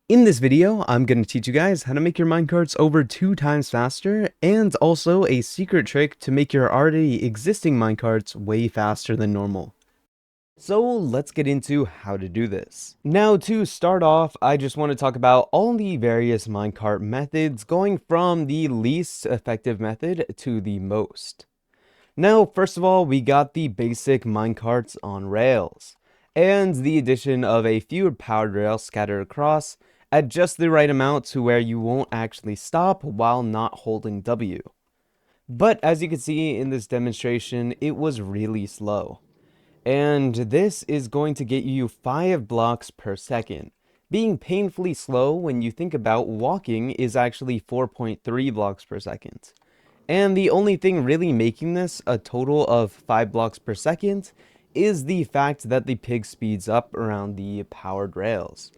In this video, I'm going to teach you guys how to make your minecarts over 2 times faster, and also a secret trick to make your already existing minecarts way faster than normal. So let's get into how to do this. Now to start off, I just want to talk about all the various minecart methods, going from the least effective method to the most. Now, first of all, we got the basic minecarts on rails, and the addition of a few powered rails scattered across at just the right amount to where you won't actually stop while not holding W. But as you can see in this demonstration, it was really slow. And this is going to get you 5 blocks per second. Being painfully slow when you think about walking is actually 4.3 blocks per second. And the only thing really making this a total of 5 blocks per second is the fact that the pig speeds up around the powered rails,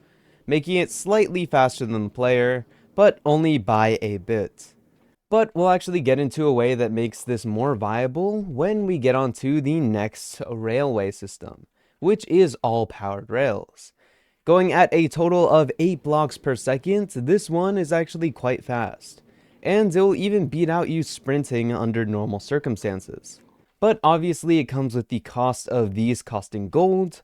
making it slightly faster than the player, but only by a bit. But we'll actually get into a way that makes this more viable when we get onto the next railway system, which is all powered rails. Going at a total of 8 blocks per second, this one is actually quite fast, and it'll even beat out you sprinting under normal circumstances. But obviously it comes with the cost of these costing gold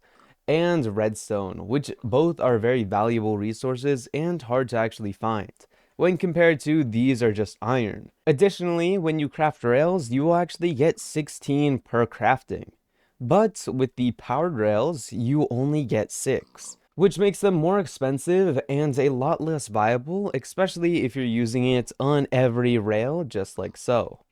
and redstone, which both are very valuable resources and hard to actually find, when compared to these are just iron. Additionally, when you craft rails, you will actually get 16 per crafting. But with the powered rails, you only get 6, which makes them more expensive and a lot less viable, especially if you're using it on every rail just like so.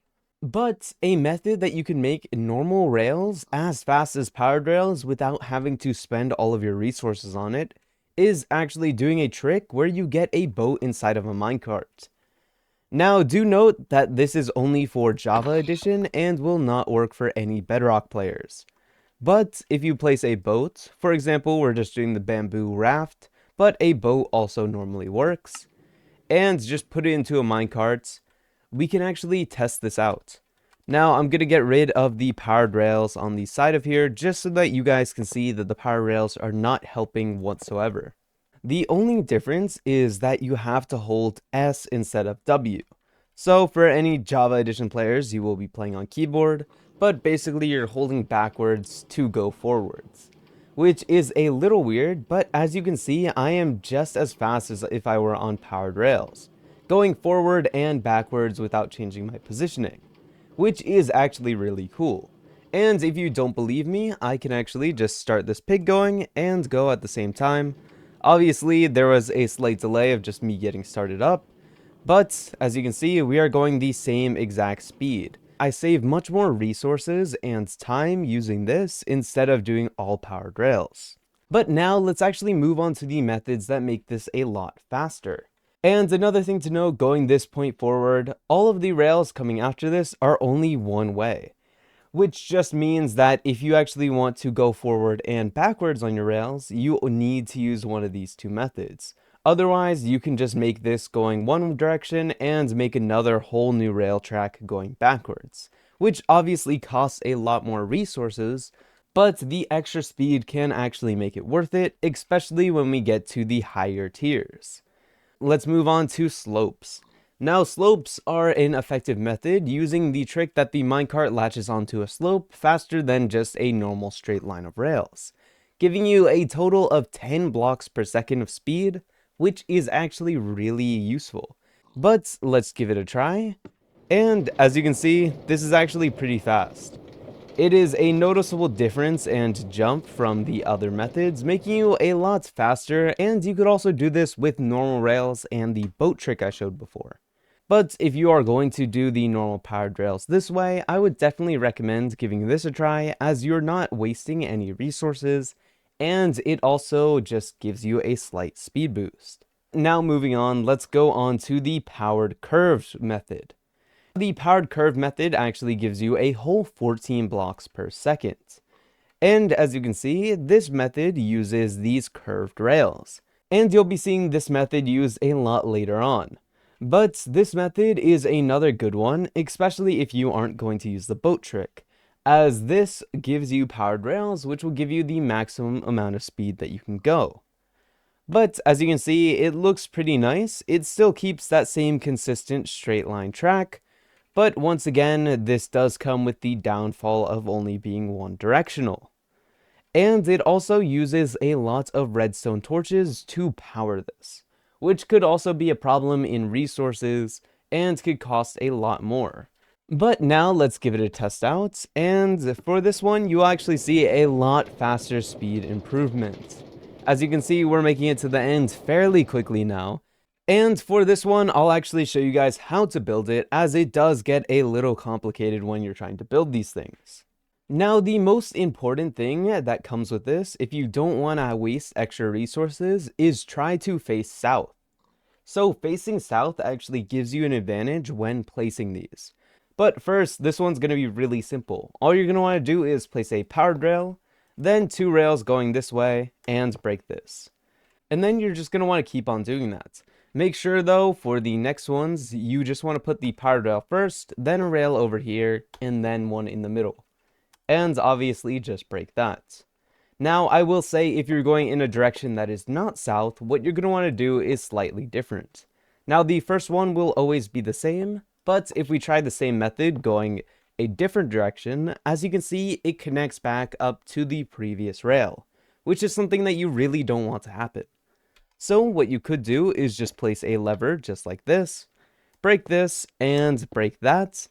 But a method that you can make normal rails as fast as powered rails without having to spend all of your resources on it is actually doing a trick where you get a boat inside of a minecart. Now, do note that this is only for Java Edition and will not work for any Bedrock players. But if you place a boat, for example, we're just doing the bamboo raft, but a boat also normally works, and just put it into a minecart, we can actually test this out. Now, I'm going to get rid of the powered rails on the side of here, just so that you guys can see that the powered rails are not helping whatsoever. The only difference is that you have to hold S instead of W. So for any Java Edition players, you will be playing on keyboard, but basically you're holding backwards to go forwards, which is a little weird, but as you can see, I am just as fast as if I were on powered rails, going forward and backwards without changing my positioning, which is actually really cool. And if you don't believe me, I can actually just start this pig going and go at the same time. Obviously, there was a slight delay of just me getting started up, but as you can see, we are going the same exact speed. I save much more resources and time using this instead of doing all powered rails. But now let's actually move on to the methods that make this a lot faster. And another thing to know going this point forward, all of the rails coming after this are only one way, which just means that if you actually want to go forward and backwards on your rails, you need to use one of these two methods. Otherwise, you can just make this going one direction and make another whole new rail track going backwards, which obviously costs a lot more resources, but the extra speed can actually make it worth it, especially when we get to the higher tiers. Let's move on to slopes. Now, slopes are an effective method using the trick that the minecart latches onto a slope faster than just a normal straight line of rails, giving you a total of 10 blocks per second of speed, which is actually really useful. But let's give it a try. And as you can see, this is actually pretty fast. It is a noticeable difference and jump from the other methods, making you a lot faster, and you could also do this with normal rails and the boat trick I showed before. But if you are going to do the normal powered rails this way, I would definitely recommend giving this a try, as you're not wasting any resources, and it also just gives you a slight speed boost. Now moving on, let's go on to the powered curves method. The powered curve method actually gives you a whole 14 blocks per second. And as you can see, this method uses these curved rails, and you'll be seeing this method used a lot later on. But this method is another good one, especially if you aren't going to use the boat trick, as this gives you powered rails, which will give you the maximum amount of speed that you can go. But as you can see, it looks pretty nice. It still keeps that same consistent straight line track. But once again, this does come with the downfall of only being one directional. And it also uses a lot of redstone torches to power this, which could also be a problem in resources and could cost a lot more. But now let's give it a test out, and for this one you actually see a lot faster speed improvement. As you can see, we're making it to the end fairly quickly now. And for this one, I'll actually show you guys how to build it, as it does get a little complicated when you're trying to build these things. Now, the most important thing that comes with this, if you don't want to waste extra resources, is try to face south. So facing south actually gives you an advantage when placing these. But first, this one's going to be really simple. All you're going to want to do is place a powered rail, then 2 rails going this way, and break this. And then you're just going to want to keep on doing that. Make sure though, for the next ones, you just want to put the powered rail first, then a rail over here, and then one in the middle. And obviously just break that. Now, I will say if you're going in a direction that is not south, what you're going to want to do is slightly different. Now, the first one will always be the same, but if we try the same method going a different direction, as you can see, it connects back up to the previous rail, which is something that you really don't want to happen. So what you could do is just place a lever just like this, break this, and break that,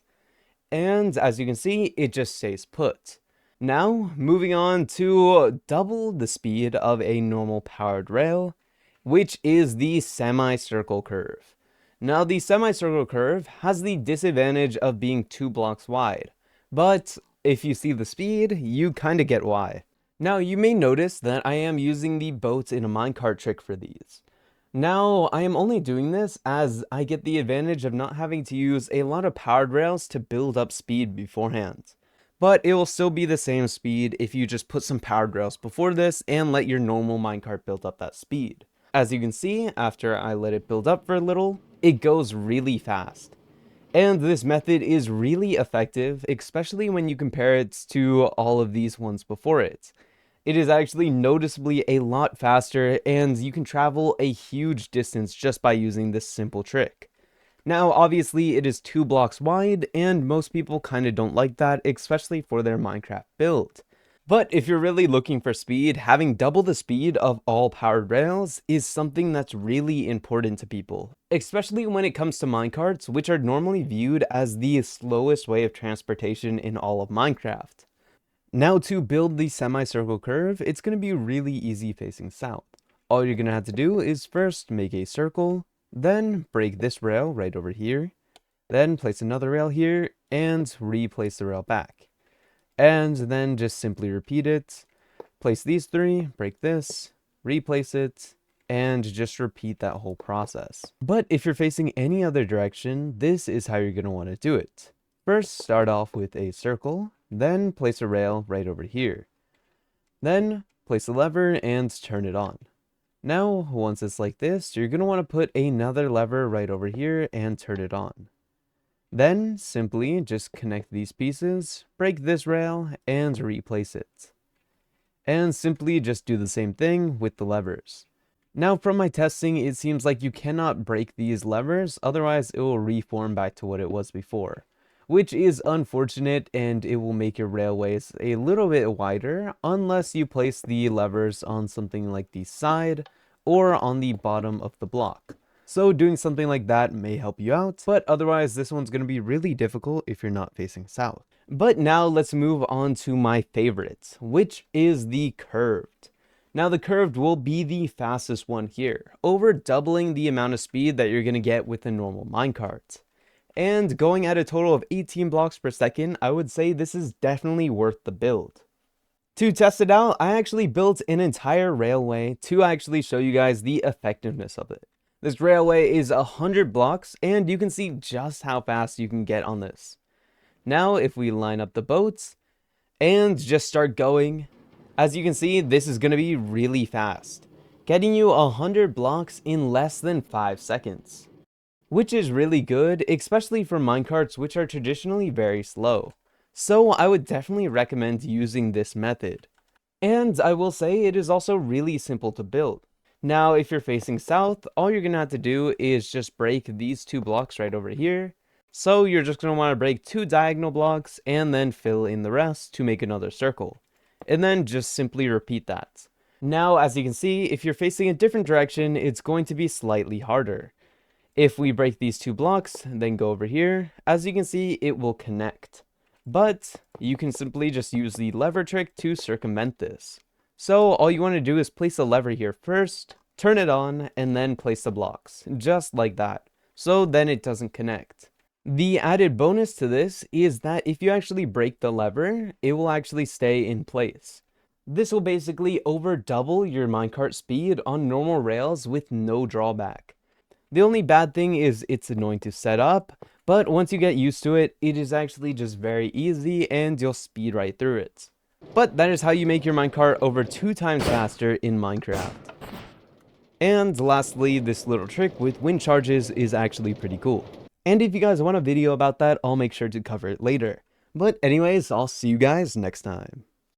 and as you can see, it just stays put. Now, moving on to double the speed of a normal powered rail, which is the semicircle curve. Now, the semicircle curve has the disadvantage of being 2 blocks wide, but if you see the speed, you kind of get why. Now, you may notice that I am using the boat in a minecart trick for these. Now, I am only doing this as I get the advantage of not having to use a lot of powered rails to build up speed beforehand. But it will still be the same speed if you just put some powered rails before this and let your normal minecart build up that speed. As you can see, after I let it build up for a little, it goes really fast. And this method is really effective, especially when you compare it to all of these ones before it. It is actually noticeably a lot faster, and you can travel a huge distance just by using this simple trick. Now, obviously, it is 2 blocks wide, and most people kind of don't like that, especially for their Minecraft build. But if you're really looking for speed, having double the speed of all powered rails is something that's really important to people, especially when it comes to minecarts, which are normally viewed as the slowest way of transportation in all of Minecraft. Now, to build the semicircle curve, it's going to be really easy facing south. All you're going to have to do is first make a circle, then break this rail right over here, then place another rail here, and replace the rail back. And then just simply repeat it. Place these 3, break this, replace it, and just repeat that whole process. But if you're facing any other direction, this is how you're going to want to do it. First, start off with a circle, then place a rail right over here. Then place a lever and turn it on. Now, once it's like this, you're going to want to put another lever right over here and turn it on. Then, simply just connect these pieces, break this rail, and replace it. And simply just do the same thing with the levers. Now, from my testing, it seems like you cannot break these levers, otherwise it will reform back to what it was before, which is unfortunate, and it will make your railways a little bit wider unless you place the levers on something like the side or on the bottom of the block. So doing something like that may help you out, but otherwise this one's going to be really difficult if you're not facing south. But now let's move on to my favorite, which is the curved. Now the curved will be the fastest one here, over doubling the amount of speed that you're going to get with a normal minecart. And going at a total of 18 blocks per second, I would say this is definitely worth the build. To test it out, I actually built an entire railway to actually show you guys the effectiveness of it. This railway is 100 blocks, and you can see just how fast you can get on this. Now, if we line up the boats and just start going, as you can see, this is going to be really fast, getting you 100 blocks in less than 5 seconds. Which is really good, especially for minecarts which are traditionally very slow. So I would definitely recommend using this method. And I will say it is also really simple to build. Now, if you're facing south, all you're going to have to do is just break these two blocks right over here. So you're just going to want to break two diagonal blocks and then fill in the rest to make another circle. And then just simply repeat that. Now, as you can see, if you're facing a different direction, it's going to be slightly harder. If we break these two blocks, then go over here, as you can see, it will connect. But you can simply just use the lever trick to circumvent this. So all you want to do is place a lever here first, turn it on, and then place the blocks, just like that. So then it doesn't connect. The added bonus to this is that if you actually break the lever, it will actually stay in place. This will basically over double your minecart speed on normal rails with no drawback. The only bad thing is it's annoying to set up, but once you get used to it, it is actually just very easy and you'll speed right through it. But that is how you make your minecart over 2 times faster in Minecraft. And lastly, this little trick with wind charges is actually pretty cool. And if you guys want a video about that, I'll make sure to cover it later. But anyways, I'll see you guys next time.